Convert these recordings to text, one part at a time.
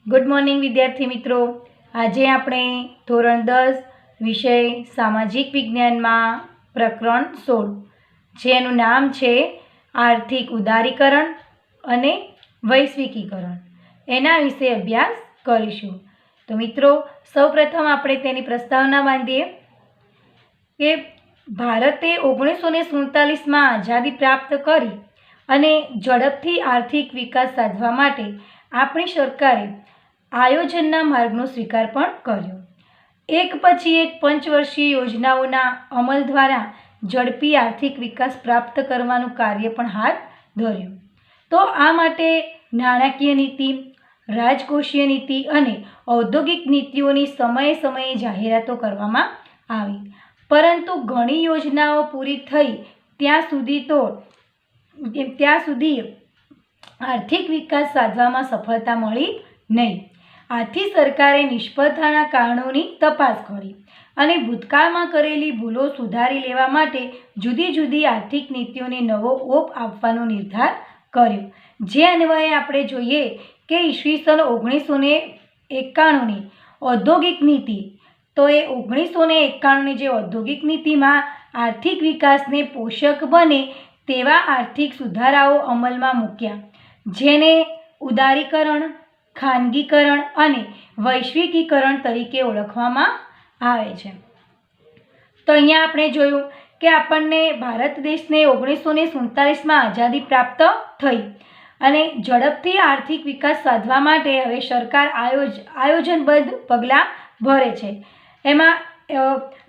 Good morning વિદ્યાર્થી મિત્રો। આજે આપણે ધોરણ 10 વિષય સામાજિક વિજ્ઞાનમાં પ્રકરણ 16 જેનું નામ છે આર્થિક ઉદારીકરણ અને વૈશ્વિકીકરણ એના વિશે અભ્યાસ કરીશું। તો મિત્રો સૌપ્રથમ આપણે તેની પ્રસ્તાવના બાંધીએ કે ભારતે 1947માં આઝાદી પ્રાપ્ત કરી અને ઝડપથી આર્થિક વિકાસ સાધવા માટે આપણી સરકારે આયોજનના માર્ગનો સ્વીકાર પણ કર્યો। એક પછી એક પંચવર્ષીય યોજનાઓના અમલ દ્વારા ઝડપી આર્થિક વિકાસ પ્રાપ્ત કરવાનું કાર્ય પણ હાથ ધર્યું। તો આ માટે નાણાકીય નીતિ, રાજકોષીય નીતિ અને ઔદ્યોગિક નીતિઓની સમયે સમયે જાહેરાતો કરવામાં આવી, પરંતુ ઘણી યોજનાઓ પૂરી થઈ ત્યાં સુધી આર્થિક વિકાસ સાધવામાં સફળતા મળી નહીં। આથી સરકારે નિષ્ફળતાના કારણોની તપાસ કરી અને ભૂતકાળમાં કરેલી ભૂલો સુધારી લેવા માટે જુદી જુદી આર્થિક નીતિઓને નવો ઓપ આપવાનો નિર્ધાર કર્યો। જે અન્વયે આપણે જોઈએ કે ઈસવીસન 1991ની ઔદ્યોગિક નીતિ, તો એ 1991ની જે ઔદ્યોગિક નીતિમાં આર્થિક વિકાસને પોષક બને તેવા આર્થિક સુધારાઓ અમલમાં મૂક્યા, જેને ઉદારીકરણ, ખાનગીકરણ અને વૈશ્વિકીકરણ તરીકે ઓળખવામાં આવે છે। તો અહીંયા આપણે જોયું કે આપણને ભારત દેશને 1947માં આઝાદી પ્રાપ્ત થઈ અને ઝડપથી આર્થિક વિકાસ સાધવા માટે હવે સરકાર આયોજનબદ્ધ પગલાં ભરે છે। એમાં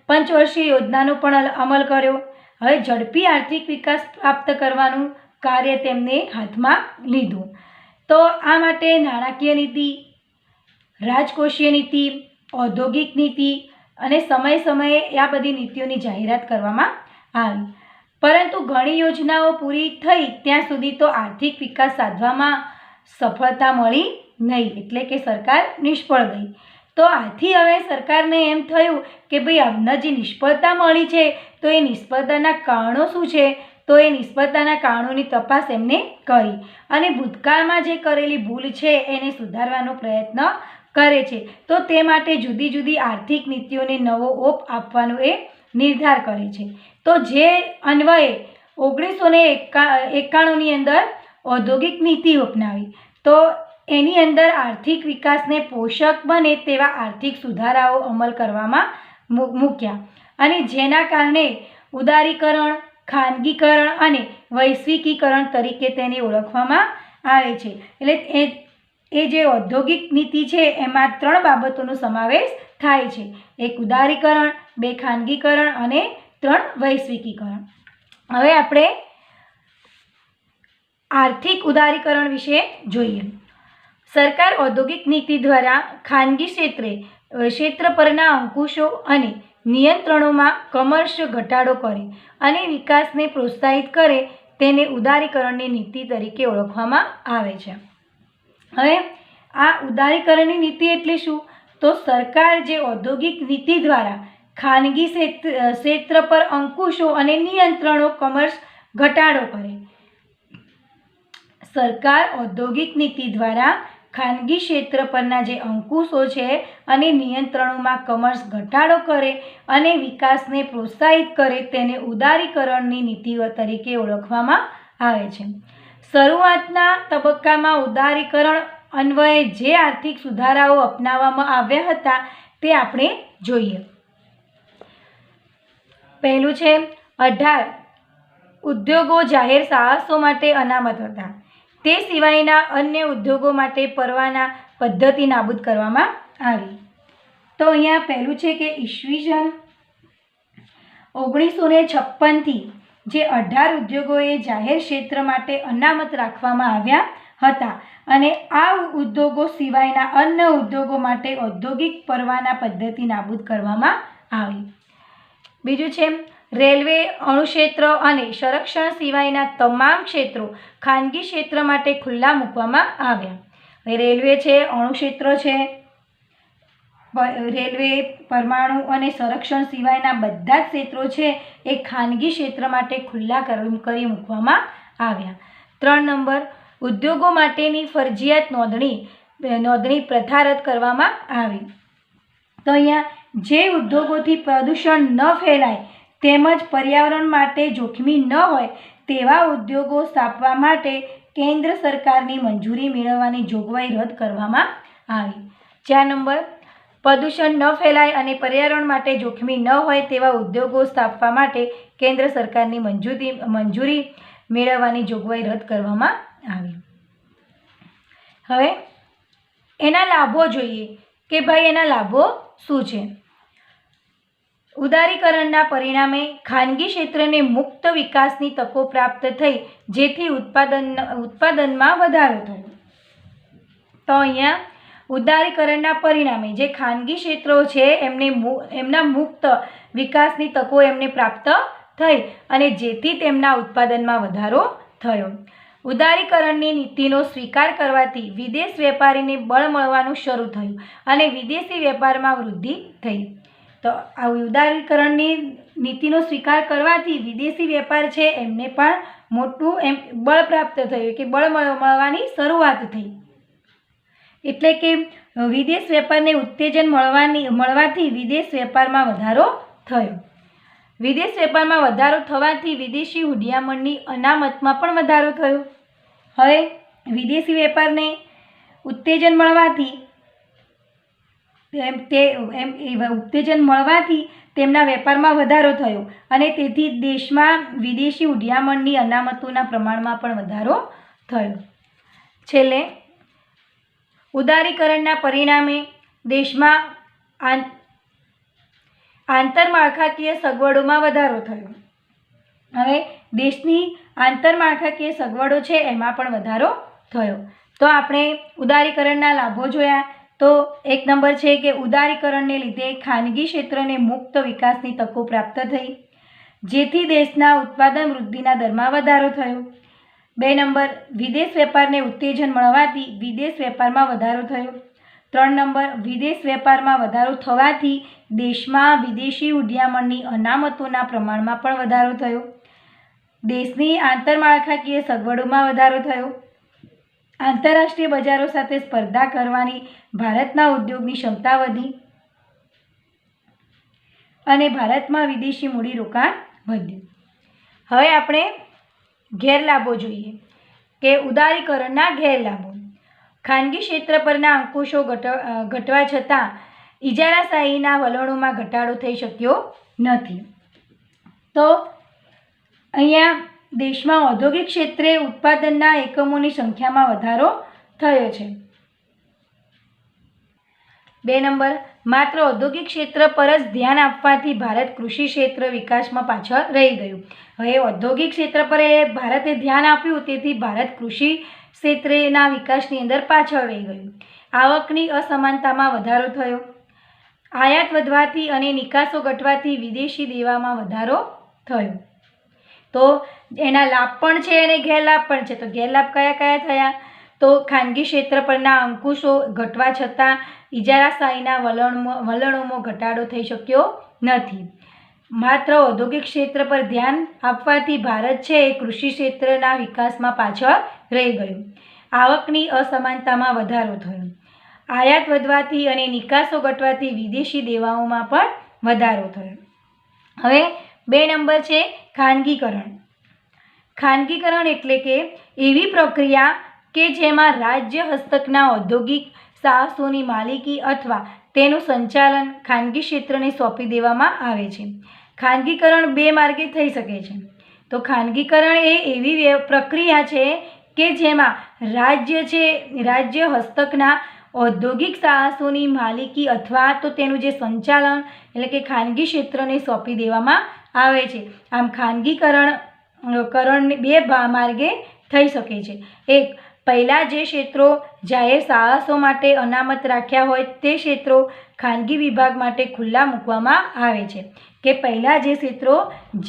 પંચવર્ષીય યોજનાનો પણ અમલ કર્યો। હવે ઝડપી આર્થિક વિકાસ પ્રાપ્ત કરવાનું કાર્ય તેમને હાથમાં લીધું। તો આ માટે નાણાકીય નીતિ, રાજકોષીય નીતિ, ઔદ્યોગિક નીતિ અને સમયે સમયે આ બધી નીતિઓની જાહેરાત કરવામાં આવી, પરંતુ ઘણી યોજનાઓ પૂરી થઈ ત્યાં સુધી તો આર્થિક વિકાસ સાધવામાં સફળતા મળી નહીં, એટલે કે સરકાર નિષ્ફળ ગઈ। તો આથી હવે સરકારને એમ થયું કે ભાઈ અમને જે નિષ્ફળતા મળી છે તો એ નિષ્ફળતાના કારણો શું છે, તો એ નિષ્ફળતાના કારણોની તપાસ એમને કરી અને ભૂતકાળમાં જે કરેલી ભૂલ છે એને સુધારવાનો પ્રયત્ન કરે છે। તો તે માટે જુદી જુદી આર્થિક નીતિઓને નવો ઓપ આપવાનો એ નિર્ધાર કરે છે। તો જે અન્વયે 1991ની અંદર ઔદ્યોગિક નીતિ અપનાવી, તો એની અંદર આર્થિક વિકાસને પોષક બને તેવા આર્થિક સુધારાઓ અમલ કરવામાં મૂક્યા અને જેના કારણે ઉદારીકરણ, ખાનગીકરણ અને વૈશ્વિકીકરણ તરીકે તેને ઓળખવામાં આવે છે। એટલે એ જે ઔદ્યોગિક નીતિ છે એમાં 3 બાબતોનો સમાવેશ થાય છે, 1 ઉદારીકરણ, 2 ખાનગીકરણ અને 3 વૈશ્વિકીકરણ। હવે આપણે આર્થિક ઉદારીકરણ વિશે જોઈએ। સરકાર ઔદ્યોગિક નીતિ દ્વારા ખાનગી ક્ષેત્ર પરના અંકુશો અને નિયંત્રણોમાં કમર્શ ઘટાડો કરે અને વિકાસને પ્રોત્સાહિત કરે તેને ઉદારીકરણની નીતિ તરીકે ઓળખવામાં આવે છે। હવે આ ઉદારીકરણની નીતિ એટલે શું, તો સરકાર જે ઔદ્યોગિક નીતિ દ્વારા ખાનગી ક્ષેત્ર પર અંકુશો અને નિયંત્રણો કમર્શ ઘટાડો કરે। સરકાર ઔદ્યોગિક નીતિ દ્વારા ખાનગી ક્ષેત્ર પરના જે અંકુશો છે અને નિયંત્રણોમાં કમર્શ ઘટાડો કરે અને વિકાસને પ્રોત્સાહિત કરે તેને ઉદારીકરણની નીતિઓ તરીકે ઓળખવામાં આવે છે। શરૂઆતના તબક્કામાં ઉદારીકરણ અન્વયે જે આર્થિક સુધારાઓ અપનાવવામાં આવ્યા હતા તે આપણે જોઈએ। પહેલું છે 18 ઉદ્યોગો જાહેર સાહસો માટે અનામત હતા, તે સિવાયના અન્ય ઉદ્યોગો માટે પરવાના પદ્ધતિ નાબૂદ કરવામાં આવી। તો અહીંયા પહેલું છે કે ઈસવીસન 1956થી જે 18 ઉદ્યોગોએ જાહેર ક્ષેત્ર માટે અનામત રાખવામાં આવ્યા હતા અને આ ઉદ્યોગો સિવાયના અન્ય ઉદ્યોગો માટે ઔદ્યોગિક પરવાના પદ્ધતિ નાબૂદ કરવામાં આવી। બીજું છે રેલવે, અણુક્ષેત્ર અને સંરક્ષણ સિવાયના તમામ ક્ષેત્રો ખાનગી ક્ષેત્ર માટે ખુલ્લા મૂકવામાં આવ્યા। રેલવે છે, અણુક્ષેત્ર છે, રેલવે, પરમાણુ અને સંરક્ષણ સિવાયના બધા જ ક્ષેત્રો છે એ ખાનગી ક્ષેત્ર માટે ખુલ્લા કરી મૂકવામાં આવ્યા। 3 નંબર ઉદ્યોગો માટેની ફરજિયાત નોંધણી નોંધણી પ્રથા રદ કરવામાં આવી. તો અહીંયા જે ઉદ્યોગોથી પ્રદૂષણ ન ફેલાય તેમજ પર્યાવરણ માટે જોખમી ન હોય તેવા ઉદ્યોગો સ્થાપવા માટે કેન્દ્ર સરકારની મંજૂરી મેળવવાની જોગવાઈ રદ કરવામાં આવી. 4 નંબર, પ્રદૂષણ ન ફેલાય અને પર્યાવરણ માટે જોખમી ન હોય તેવા ઉદ્યોગો સ્થાપવા માટે કેન્દ્ર સરકારની મંજૂરી મેળવવાની જોગવાઈ રદ કરવામાં આવી. હવે એના લાભો જોઈએ કે ભાઈ એના લાભો શું છે. ઉદારીકરણના પરિણામે ખાનગી ક્ષેત્રને મુક્ત વિકાસની તકો પ્રાપ્ત થઈ જેથી ઉત્પાદનમાં વધારો થયો. તો અહીંયા ઉદારીકરણના પરિણામે જે ખાનગી ક્ષેત્રો છે એમના મુક્ત વિકાસની તકો એમને પ્રાપ્ત થઈ અને જેથી તેમના ઉત્પાદનમાં વધારો થયો. ઉદારીકરણની નીતિનો સ્વીકાર કરવાથી વિદેશ વેપારીને બળ મળવાનું શરૂ થયું અને વિદેશી વેપારમાં વૃદ્ધિ થઈ. તો આ ઉદારીકરણની નીતિનો સ્વીકાર કરવાથી વિદેશી વેપાર છે એમને પણ મોટું બળ પ્રાપ્ત થયું કે બળ મળવાની શરૂઆત થઈ. એટલે કે વિદેશ વેપારને ઉત્તેજન મળવાથી વિદેશ વેપારમાં વધારો થયો. વિદેશ વેપારમાં વધારો થવાથી વિદેશી હુંડિયામણની અનામતમાં પણ વધારો થયો. હવે વિદેશી વેપારને ઉત્તેજન મળવાથી તેમના વેપારમાં વધારો થયો અને તેથી દેશમાં વિદેશી હુંડિયામણની અનામતોના પ્રમાણમાં પણ વધારો થયો. છેલ્લે ઉદારીકરણના પરિણામે દેશમાં આંતરમાળખાકીય સગવડોમાં વધારો થયો. હવે દેશની આંતરમાળખાકીય સગવડો છે એમાં પણ વધારો થયો. તો આપણે ઉદારીકરણના લાભો જોયા. તો 1 નંબર છે કે ઉદારીકરણને લીધે ખાનગી ક્ષેત્રને મુક્ત વિકાસની તકો પ્રાપ્ત થઈ જેથી દેશના ઉત્પાદન વૃદ્ધિના દરમાં વધારો થયો. 2 નંબર, વિદેશ વેપારને ઉત્તેજન મળવાથી વિદેશ વેપારમાં વધારો થયો. 3 નંબર, વિદેશ વેપારમાં વધારો થવાથી દેશમાં વિદેશી હુંડિયામણની અનામતોના પ્રમાણમાં પણ વધારો થયો. દેશની આંતરમાળખાકીય સગવડોમાં વધારો થયો. આંતરરાષ્ટ્રીય બજારો સાથે સ્પર્ધા કરવાની ભારતના ઉદ્યોગની ક્ષમતા વધી અને ભારતમાં વિદેશી મૂડીરોકાણ વધ્યું. હવે આપણે ગેરલાભો જોઈએ કે ઉદારીકરણના ગેરલાભો. ખાનગી ક્ષેત્ર પરના અંકુશો ઘટવા છતાં ઇજારાશાહીના વલણોમાં ઘટાડો થઈ શક્યો નથી. તો અહીંયા દેશમાં ઔદ્યોગિક ક્ષેત્રે ઉત્પાદનના એકમોની સંખ્યામાં વધારો થયો છે. 2 નંબર, માત્ર ઔદ્યોગિક ક્ષેત્ર પર જ ધ્યાન આપવાથી ભારત કૃષિ ક્ષેત્ર વિકાસમાં પાછળ રહી ગયું. હવે ઔદ્યોગિક ક્ષેત્ર પર ભારતે ધ્યાન આપ્યું તેથી ભારત કૃષિ ક્ષેત્રના વિકાસની અંદર પાછળ રહી ગયું. આવકની અસમાનતામાં વધારો થયો. આયાત વધવાથી અને નિકાસો ઘટવાથી વિદેશી દેવામાં વધારો થયો. તો એના લાભ પણ છે અને ગેરલાભ પણ છે. તો ગેરલાભ કયા કયા થયા? તો ખાનગી ક્ષેત્ર પરના અંકુશો ઘટવા છતાં ઇજારાશાહીના વલણોમાં ઘટાડો થઈ શક્યો નથી. માત્ર ઔદ્યોગિક ક્ષેત્ર પર ધ્યાન આપવાથી ભારત છે એ કૃષિ ક્ષેત્રના વિકાસમાં પાછળ રહી ગયું. આવકની અસમાનતામાં વધારો થયો. આયાત વધવાથી અને નિકાસો ઘટવાથી વિદેશી દેવાઓમાં પણ વધારો થયો. હવે 2 નંબર છે ખાનગીકરણ. ખાનગીકરણ એટલે કે એવી પ્રક્રિયા કે જેમાં રાજ્ય હસ્તકના ઔદ્યોગિક સાહસોની માલિકી અથવા તેનું સંચાલન ખાનગી ક્ષેત્રને સોંપી દેવામાં આવે છે. ખાનગીકરણ 2 માર્ગે થઈ શકે છે. તો ખાનગીકરણ એ એવી પ્રક્રિયા છે કે જેમાં રાજ્ય હસ્તકના ઔદ્યોગિક સાહસોની માલિકી અથવા તો તેનું જે સંચાલન એટલે કે ખાનગી ક્ષેત્રને સોંપી દેવામાં આવે છે. આમ ખાનગીકરણ 2 માર્ગે થઈ શકે છે. એક, પહેલાં જે ક્ષેત્રો જાહેર સાહસો માટે અનામત રાખ્યા હોય તે ક્ષેત્રો ખાનગી વિભાગ માટે ખુલ્લા મૂકવામાં આવે છે. કે પહેલાં જે ક્ષેત્રો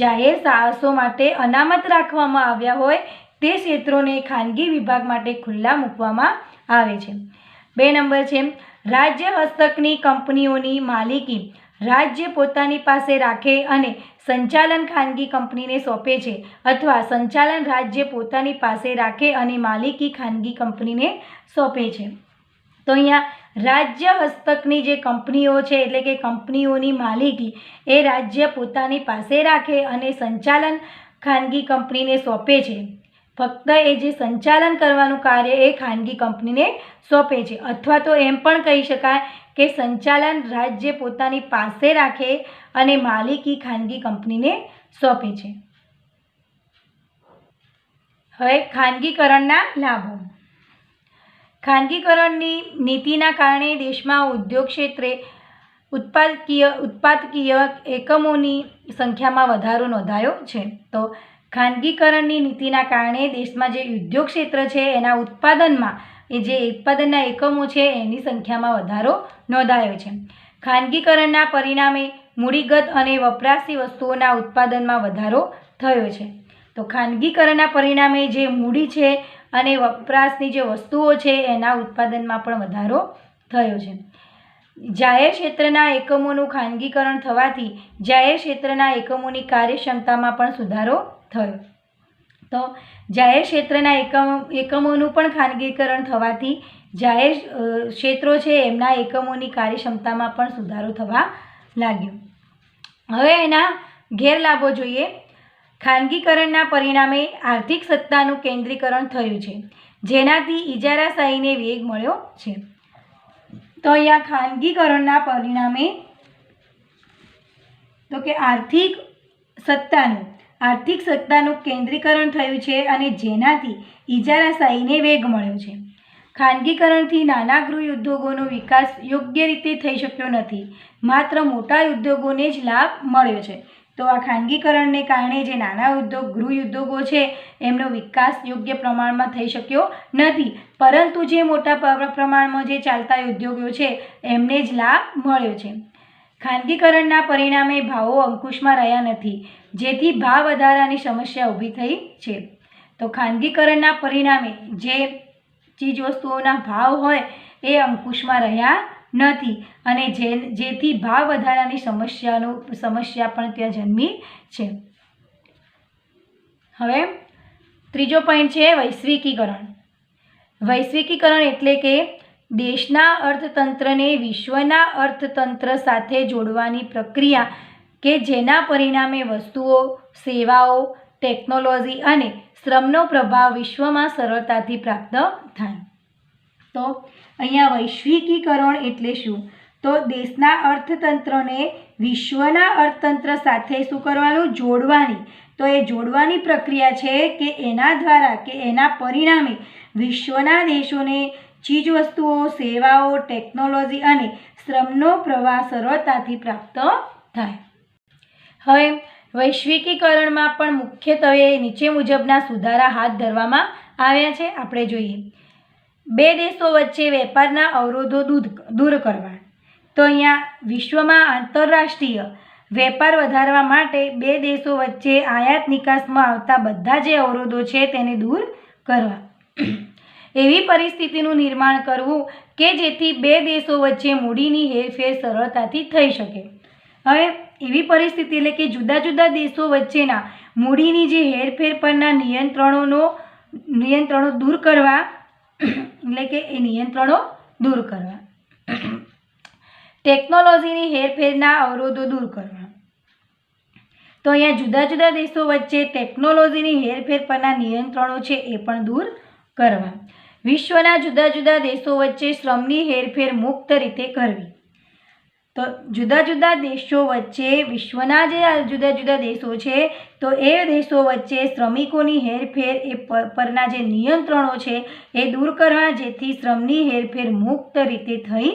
જાહેર સાહસો માટે અનામત રાખવામાં આવ્યા હોય તે ક્ષેત્રોને ખાનગી વિભાગ માટે ખુલ્લા મૂકવામાં આવે છે. 2 નંબર છે રાજ્ય હસ્તકની કંપનીઓની માલિકી રાજ્ય પોતાની પાસે રાખે અને સંચાલન ખાનગી કંપનીને સોંપે છે અથવા સંચાલન રાજ્ય પોતાની પાસે રાખે અને માલિકી ખાનગી કંપનીને સોંપે છે. તો અહીંયા રાજ્ય હસ્તકની જે કંપનીઓ છે એટલે કે કંપનીઓની માલિકી એ રાજ્ય પોતાની પાસે રાખે અને સંચાલન ખાનગી કંપનીને સોંપે છે. ફક્ત એ જે સંચાલન કરવાનું કાર્ય એ ખાનગી કંપનીને સોંપે છે, અથવા તો એમ પણ કહી શકાય કે સંચાલન રાજ્ય પોતાની પાસે રાખે અને માલિકી ખાનગી કંપનીને સોંપે છે. હવે ખાનગીકરણના લાભો. ખાનગીકરણની નીતિના કારણે દેશમાં ઉદ્યોગ ક્ષેત્રે ઉત્પાદકીય એકમોની સંખ્યામાં વધારો નોંધાયો છે. તો ખાનગીકરણની નીતિના કારણે દેશમાં જે ઉદ્યોગ ક્ષેત્ર છે એના ઉત્પાદનમાં જે ઉત્પાદનના એકમો છે એની સંખ્યામાં વધારો નોંધાયો છે. ખાનગીકરણના પરિણામે મૂડીગત અને વપરાશી વસ્તુઓના ઉત્પાદનમાં વધારો થયો છે. તો ખાનગીકરણના પરિણામે જે મૂડી છે અને વપરાશની જે વસ્તુઓ છે એના ઉત્પાદનમાં પણ વધારો થયો છે. જાહેર ક્ષેત્રના એકમોનું ખાનગીકરણ થવાથી જાહેર ક્ષેત્રના એકમોની કાર્યક્ષમતામાં પણ સુધારો થયો. તો જાહેર ક્ષેત્રના એકમોનું પણ ખાનગીકરણ થવાથી જાહેર ક્ષેત્રો છે એમના એકમોની કાર્યક્ષમતામાં પણ સુધારો થવા લાગ્યો. હવે એના ગેરલાભો જોઈએ. ખાનગીકરણના પરિણામે આર્થિક સત્તાનું કેન્દ્રીકરણ થયું છે, જેનાથી ઇજારાશાહીને વેગ મળ્યો છે. તો અહીંયા ખાનગીકરણના પરિણામે તો કે આર્થિક સત્તાનું કેન્દ્રીકરણ થયું છે અને જેનાથી ઇજારાશાહીને વેગ મળ્યો છે. ખાનગીકરણથી નાના ગૃહ ઉદ્યોગોનો વિકાસ યોગ્ય રીતે થઈ શક્યો નથી, માત્ર મોટા ઉદ્યોગોને જ લાભ મળ્યો છે. તો આ ખાનગીકરણને કારણે જે નાના ગૃહ ઉદ્યોગો છે એમનો વિકાસ યોગ્ય પ્રમાણમાં થઈ શક્યો નથી, પરંતુ જે મોટા પ્રમાણમાં જે ચાલતા ઉદ્યોગો છે એમને જ લાભ મળ્યો છે. ખાનગીકરણના પરિણામે ભાવો અંકુશમાં રહ્યા નથી, જેથી ભાવ વધારાની સમસ્યા ઊભી થઈ છે. તો ખાનગીકરણના પરિણામે જે ચીજવસ્તુઓના ભાવ હોય એ અંકુશમાં રહ્યા નથી અને જેથી ભાવ વધારાની સમસ્યા પણ ત્યાં જન્મી છે. હવે ત્રીજો પોઈન્ટ છે વૈશ્વિકીકરણ. વૈશ્વિકીકરણ એટલે કે દેશના અર્થતંત્રને વિશ્વના અર્થતંત્ર સાથે જોડવાની પ્રક્રિયા કે જેના પરિણામે વસ્તુઓ, સેવાઓ, ટેકનોલોજી અને શ્રમનો પ્રભાવ વિશ્વમાં સરળતાથી પ્રાપ્ત થાય. તો અહીંયા વૈશ્વિકીકરણ એટલે શું? તો દેશના અર્થતંત્રને વિશ્વના અર્થતંત્ર સાથે શું કરવાનું? જોડવાની. તો એ જોડવાની પ્રક્રિયા છે કે એના દ્વારા કે એના પરિણામે વિશ્વના દેશોને ચીજવસ્તુઓ, સેવાઓ, ટેકનોલોજી અને શ્રમનો પ્રવાહ સરળતાથી પ્રાપ્ત થાય. હવે વૈશ્વિકીકરણમાં પણ મુખ્યત્વે નીચે મુજબના સુધારા હાથ ધરવામાં આવ્યા છે. આપણે જોઈએ. બે દેશો વચ્ચે વેપારના અવરોધો દૂર કરવા. તો અહીંયા વિશ્વમાં આંતરરાષ્ટ્રીય વેપાર વધારવા માટે બે દેશો વચ્ચે આયાત નિકાસમાં આવતા બધા જે અવરોધો છે તેને દૂર કરવા. એવી પરિસ્થિતિનું નિર્માણ કરવું કે જેથી બે દેશો વચ્ચે મૂડીની હેરફેર સરળતાથી થઈ શકે. હવે એવી પરિસ્થિતિ એટલે કે જુદા જુદા દેશો વચ્ચેના મૂડીની જે હેરફેર પરના નિયંત્રણો દૂર કરવા એટલે કે એ નિયંત્રણો દૂર કરવા. ટેકનોલોજીની હેરફેરના અવરોધો દૂર કરવા. તો અહીંયા જુદા જુદા દેશો વચ્ચે ટેકનોલોજીની હેરફેર પરના નિયંત્રણો છે એ પણ દૂર કરવા. વિશ્વના જુદા જુદા દેશો વચ્ચે શ્રમની હેરફેર મુક્ત રીતે કરવી. તો જુદા જુદા દેશો વચ્ચે વિશ્વના જે જુદા જુદા દેશો છે તો એ દેશો વચ્ચે શ્રમિકોની હેરફેર એ પરના જે નિયંત્રણો છે એ દૂર કરવા, જેથી શ્રમની હેરફેર મુક્ત રીતે થઈ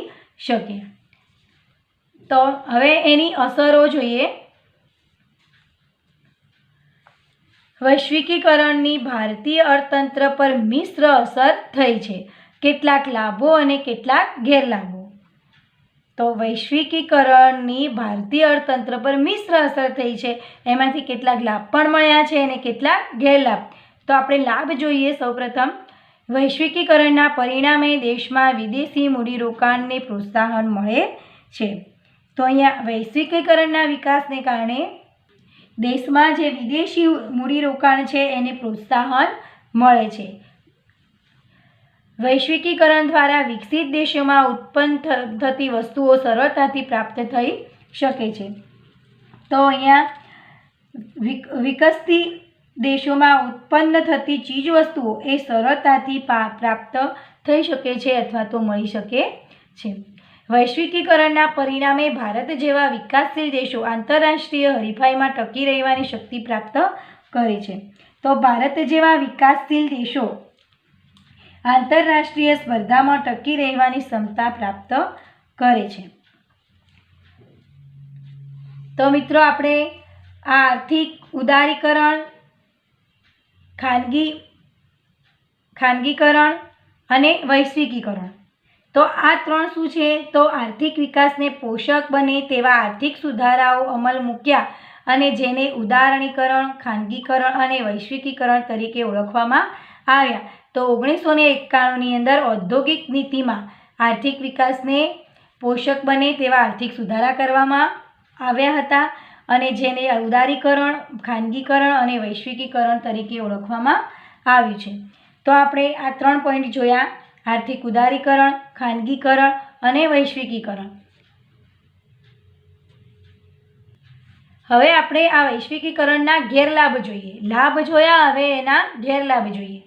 શકે. તો હવે એની અસરો જોઈએ. વૈશ્વિકીકરણની ભારતીય અર્થતંત્ર પર મિશ્ર અસર થઈ છે. કેટલાક લાભો અને કેટલાક ગેરલાભો. તો વૈશ્વિકીકરણની ભારતીય અર્થતંત્ર પર મિશ્ર અસર થઈ છે. એમાંથી કેટલાક લાભ પણ મળ્યા છે અને કેટલાક ગેરલાભ. તો આપણે લાભ જોઈએ. સૌપ્રથમ વૈશ્વિકીકરણના પરિણામે દેશમાં વિદેશી મૂડીરોકાણને પ્રોત્સાહન મળે છે. તો અહીંયા વૈશ્વિકીકરણના વિકાસને કારણે દેશમાં જે વિદેશી મૂડીરોકાણ છે એને પ્રોત્સાહન મળે છે. વૈશ્વિકીકરણ દ્વારા વિકસિત દેશોમાં ઉત્પન્ન થતી વસ્તુઓ સરળતાથી પ્રાપ્ત થઈ શકે છે. તો અહીંયા વિકસતી દેશોમાં ઉત્પન્ન થતી ચીજવસ્તુઓ એ સરળતાથી પ્રાપ્ત થઈ શકે છે અથવા તો મળી શકે છે. વૈશ્વિકીકરણના પરિણામે ભારત જેવા વિકાસશીલ દેશો આંતરરાષ્ટ્રીય હરીફાઈમાં ટકી રહેવાની શક્તિ પ્રાપ્ત કરે છે. તો ભારત જેવા વિકાસશીલ દેશો આંતરરાષ્ટ્રીય સ્પર્ધામાં ટકી રહેવાની ક્ષમતા પ્રાપ્ત કરે છે. તો મિત્રો આપણે આ આર્થિક ઉદારીકરણ, ખાનગીકરણ અને વૈશ્વિકીકરણ, તો આ ત્રણ શું છે? તો આર્થિક વિકાસને પોષક બને તેવા આર્થિક સુધારાઓ અમલ મૂક્યા અને જેને ઉદારીકરણ, ખાનગીકરણ અને વૈશ્વિકીકરણ તરીકે ઓળખવામાં આવ્યા. તો 1991ની અંદર ઔદ્યોગિક નીતિમાં આર્થિક વિકાસને પોષક બને તેવા આર્થિક સુધારા કરવામાં આવ્યા હતા અને જેને ઉદારીકરણ, ખાનગીકરણ અને વૈશ્વિકીકરણ તરીકે ઓળખવામાં આવ્યું છે. તો આપણે આ 3 પોઈન્ટ જોયા: આર્થિક ઉદારીકરણ, ખાનગીકરણ અને વૈશ્વિકીકરણ. હવે આપણે આ વૈશ્વિકીકરણના ગેરલાભ જોઈએ. લાભ જોયા, હવે એના ગેરલાભ જોઈએ.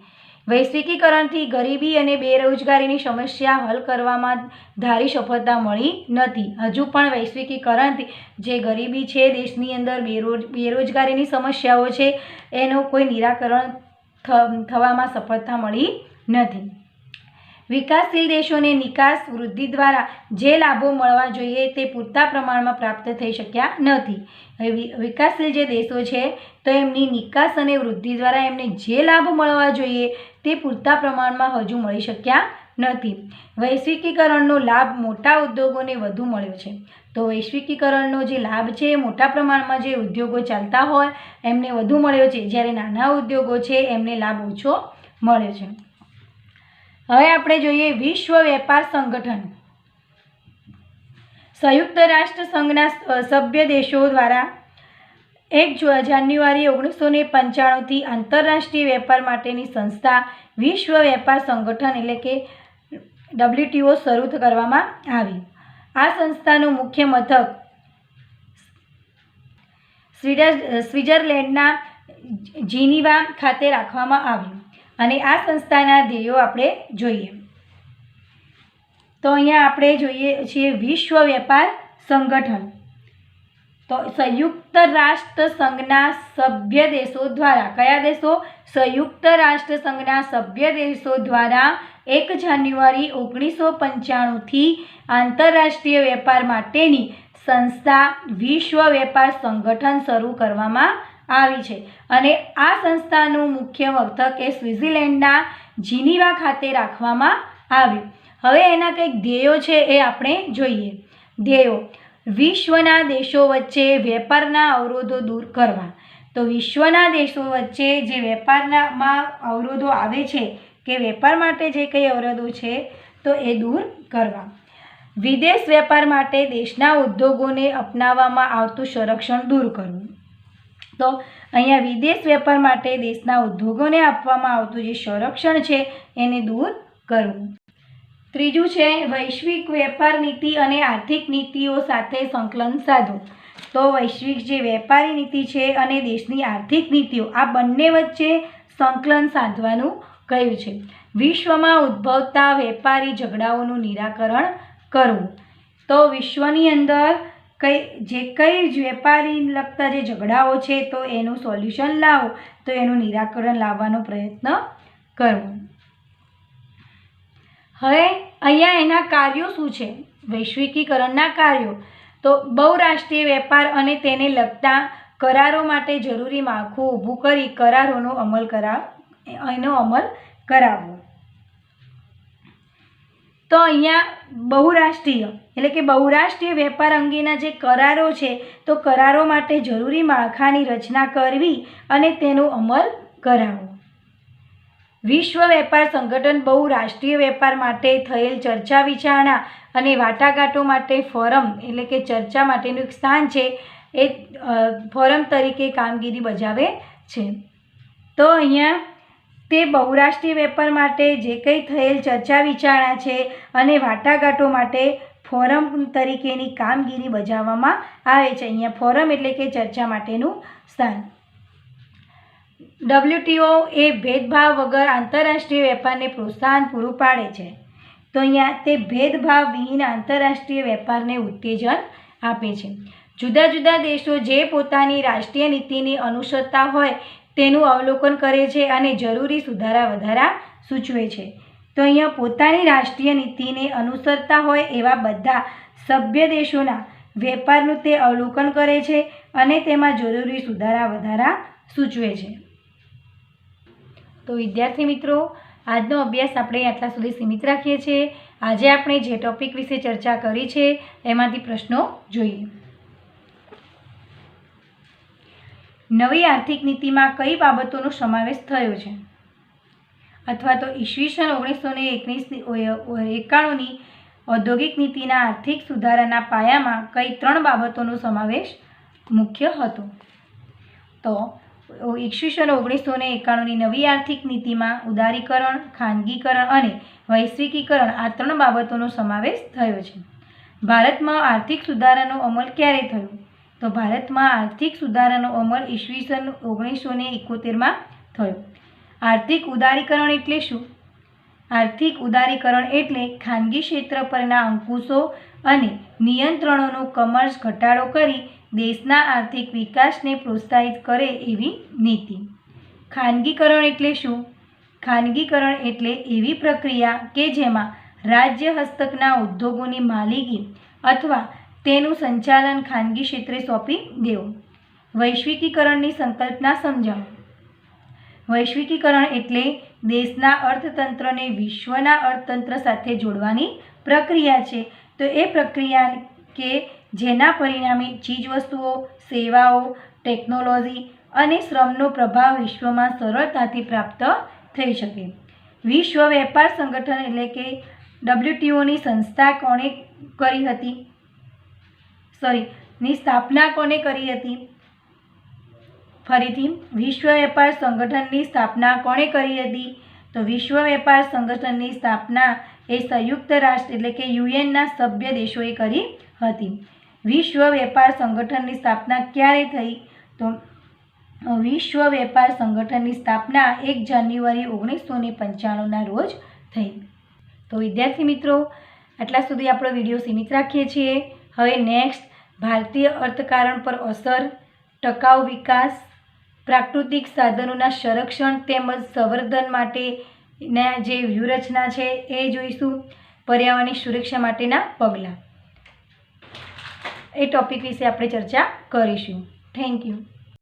વૈશ્વિકીકરણથી ગરીબી અને બેરોજગારીની સમસ્યા હલ કરવામાં ધારી સફળતા મળી નથી. હજુ પણ વૈશ્વિકીકરણથી જે ગરીબી છે દેશની અંદર, બેરોજગારીની સમસ્યાઓ છે, એનું કોઈ નિરાકરણ થવામાં સફળતા મળી નથી. વિકાસશીલ દેશોને નિકાસ વૃદ્ધિ દ્વારા જે લાભો મળવા જોઈએ તે પૂરતા પ્રમાણમાં પ્રાપ્ત થઈ શક્યા નથી. વિકાસશીલ જે દેશો છે તો એમની નિકાસ અને વૃદ્ધિ દ્વારા એમને જે લાભ મળવા જોઈએ તે પૂરતા પ્રમાણમાં હજુ મળી શક્યા નથી. વૈશ્વિકીકરણનો લાભ મોટા ઉદ્યોગોને વધુ મળ્યો છે. તો વૈશ્વિકીકરણનો જે લાભ છે મોટા પ્રમાણમાં જે ઉદ્યોગો ચાલતા હોય એમને વધુ મળ્યો છે, જ્યારે નાના ઉદ્યોગો છે એમને લાભ ઓછો મળ્યો છે. હવે આપણે જોઈએ વિશ્વ વેપાર સંગઠન. સંયુક્ત રાષ્ટ્ર સંઘના સભ્ય દેશો દ્વારા 1 જાન્યુઆરી 1995થી આંતરરાષ્ટ્રીય વેપાર માટેની સંસ્થા વિશ્વ વેપાર સંગઠન એટલે કે WTO શરૂ કરવામાં આવી. આ સંસ્થાનું મુખ્ય મથક સ્વિટ્ઝરલેન્ડના જીનીવા ખાતે રાખવામાં આવ્યું અને આ સંસ્થાના ધ્યેયો આપણે જોઈએ. તો અહીંયા આપણે જોઈએ છીએ વિશ્વ વેપાર સંગઠન. તો સંયુક્ત રાષ્ટ્ર સંઘના સભ્ય દેશો દ્વારા, કયા દેશો? સંયુક્ત રાષ્ટ્ર સંઘના સભ્ય દેશો દ્વારા 1 જાન્યુઆરી 1995થી આંતરરાષ્ટ્રીય વેપાર માટેની સંસ્થા વિશ્વ વેપાર સંગઠન શરૂ કરવામાં આવી છે અને આ સંસ્થાનું મુખ્ય મથક એ સ્વિટ્ઝરલેન્ડના જીનીવા ખાતે રાખવામાં આવ્યું. હવે એના કંઈક ધ્યેયો છે એ આપણે જોઈએ. ધ્યેયો: વિશ્વના દેશો વચ્ચે વેપારના અવરોધો દૂર કરવા. તો વિશ્વના દેશો વચ્ચે જે વેપારમાં અવરોધો આવે છે કે વેપાર માટે જે કંઈ અવરોધો છે તો એ દૂર કરવા. વિદેશ વેપાર માટે દેશના ઉદ્યોગોને અપનાવવામાં આવતું સંરક્ષણ દૂર કરવું. તો અહીંયા વિદેશ વેપાર માટે દેશના ઉદ્યોગોને આપવામાં આવતું જે સંરક્ષણ છે એને દૂર કરવું. ત્રીજું છે વૈશ્વિક વેપાર નીતિ અને આર્થિક નીતિઓ સાથે સંકલન સાધવું. તો વૈશ્વિક જે વેપારી નીતિ છે અને દેશની આર્થિક નીતિઓ આ બંને વચ્ચે સંકલન સાધવાનું કહ્યું છે. વિશ્વમાં ઉદ્ભવતા વેપારી ઝઘડાઓનું નિરાકરણ કરવું. તો વિશ્વની અંદર કઈ વેપારી લગતા જે ઝઘડાઓ છે તો એનું સોલ્યુશન લાવો, તો એનું નિરાકરણ લાવવાનો પ્રયત્ન કરવો. હવે અહીંયા એના કાર્યો શું છે? વૈશ્વિકીકરણના કાર્યો. તો બહુરાષ્ટ્રીય વેપાર અને તેને લગતા કરારો માટે જરૂરી માળખું ઊભું કરી કરારોનો અમલ કરાવવો. તો અહીંયા બહુરાષ્ટ્રીય એટલે કે બહુરાષ્ટ્રીય વેપાર અંગેના જે કરારો છે તો કરારો માટે જરૂરી માળખાની રચના કરવી અને તેનો અમલ કરાવવો. વિશ્વ વેપાર સંગઠન બહુરાષ્ટ્રીય વેપાર માટે થયેલ ચર્ચા વિચારણા અને વાટાઘાટો માટે ફોરમ એટલે કે ચર્ચા માટેનું એક સ્થાન છે, એ ફોરમ તરીકે કામગીરી બજાવે છે. તો અહીંયા તે બહુરાષ્ટ્રીય વેપાર માટે જે કંઈ થયેલ ચર્ચા વિચારણા છે અને વાટાઘાટો માટે ફોરમ તરીકેની કામગીરી બજાવવામાં આવે છે. અહીંયા ફોરમ એટલે કે ચર્ચા માટેનું સ્થાન. WTO એ ભેદભાવ વગર આંતરરાષ્ટ્રીય વેપારને પ્રોત્સાહન પૂરું પાડે છે. તો અહીંયા તે ભેદભાવ વિહીન આંતરરાષ્ટ્રીય વેપારને ઉત્તેજન આપે છે. જુદા જુદા દેશો જે પોતાની રાષ્ટ્રીય નીતિને અનુસરતા હોય તેનું અવલોકન કરે છે અને જરૂરી સુધારા વધારા સૂચવે છે. તો અહીંયા પોતાની રાષ્ટ્રીય નીતિને અનુસરતા હોય એવા બધા સભ્ય દેશોના વેપારનું તે અવલોકન કરે છે અને તેમાં જરૂરી સુધારા વધારા સૂચવે છે. તો વિદ્યાર્થી મિત્રો, આજનો અભ્યાસ આપણે આટલા સુધી સીમિત રાખીએ છીએ. આજે આપણે જે ટોપિક વિશે ચર્ચા કરી છે એમાંથી પ્રશ્નો જોઈએ. નવી આર્થિક નીતિમાં કઈ બાબતોનો સમાવેશ થયો છે? અથવા તો ઈસવીસન 1991ની ઔદ્યોગિક નીતિના આર્થિક સુધારાના પાયામાં કઈ 3 બાબતોનો સમાવેશ મુખ્ય હતો? તો ઈસવીસન 1991ની નવી આર્થિક નીતિમાં ઉદારીકરણ, ખાનગીકરણ અને વૈશ્વિકીકરણ આ 3 બાબતોનો સમાવેશ થયો છે. ભારતમાં આર્થિક સુધારાનો અમલ ક્યારે થયો? તો ભારતમાં આર્થિક સુધારાનો અમલ ઈસવીસન 1971માં થયો. આર્થિક ઉદારીકરણ એટલે શું? આર્થિક ઉદારીકરણ એટલે ખાનગી ક્ષેત્ર પરના અંકુશો અને નિયંત્રણોનો કમર્સ ઘટાડો કરી દેશના આર્થિક વિકાસને પ્રોત્સાહિત કરે એવી નીતિ. ખાનગીકરણ એટલે શું? ખાનગીકરણ એટલે એવી પ્રક્રિયા કે જેમાં રાજ્ય હસ્તકના ઉદ્યોગોની માલિકી અથવા તેનું સંચાલન ખાનગી ક્ષેત્રે સોંપી દેવું. વૈશ્વિકીકરણની સંકલ્પના સમજાવો. વૈશ્વિકીકરણ એટલે દેશના અર્થતંત્રને વિશ્વના અર્થતંત્ર સાથે જોડવાની પ્રક્રિયા છે. તો એ પ્રક્રિયા કે જેના પરિણામે ચીજવસ્તુઓ, સેવાઓ, ટેકનોલોજી અને શ્રમનો પ્રભાવ વિશ્વમાં સરળતાથી પ્રાપ્ત થઈ શકે. વિશ્વ વેપાર સંગઠન એટલે કે WTOની સંસ્થા કોણે કરી હતી? ની સ્થાપના કોને કરી હતી? ફરીથી, વિશ્વ વેપાર સંગઠનની સ્થાપના કોણે કરી હતી? તો વિશ્વ વેપાર સંગઠનની સ્થાપના એ સંયુક્ત રાષ્ટ્ર એટલે કે યુએનના સભ્ય દેશોએ કરી હતી. વિશ્વ વેપાર સંગઠનની સ્થાપના ક્યારે થઈ? તો વિશ્વ વેપાર સંગઠનની સ્થાપના 1 જાન્યુઆરી 1995ના રોજ થઈ. તો વિદ્યાર્થી મિત્રો, આટલા સુધી આપણો વિડીયો સીમિત રાખીએ છીએ. હવે નેક્સ્ટ ભારતીય અર્થકારણ પર અસર, ટકાઉ વિકાસ, પ્રાકૃતિક સાધનોના સંરક્ષણ તેમજ સંવર્ધન માટેના જે વ્યૂહરચના છે એ જોઈશું. પર્યાવરણની સુરક્ષા માટેના પગલાં, એ ટોપિક વિશે આપણે ચર્ચા કરીશું. Thank you.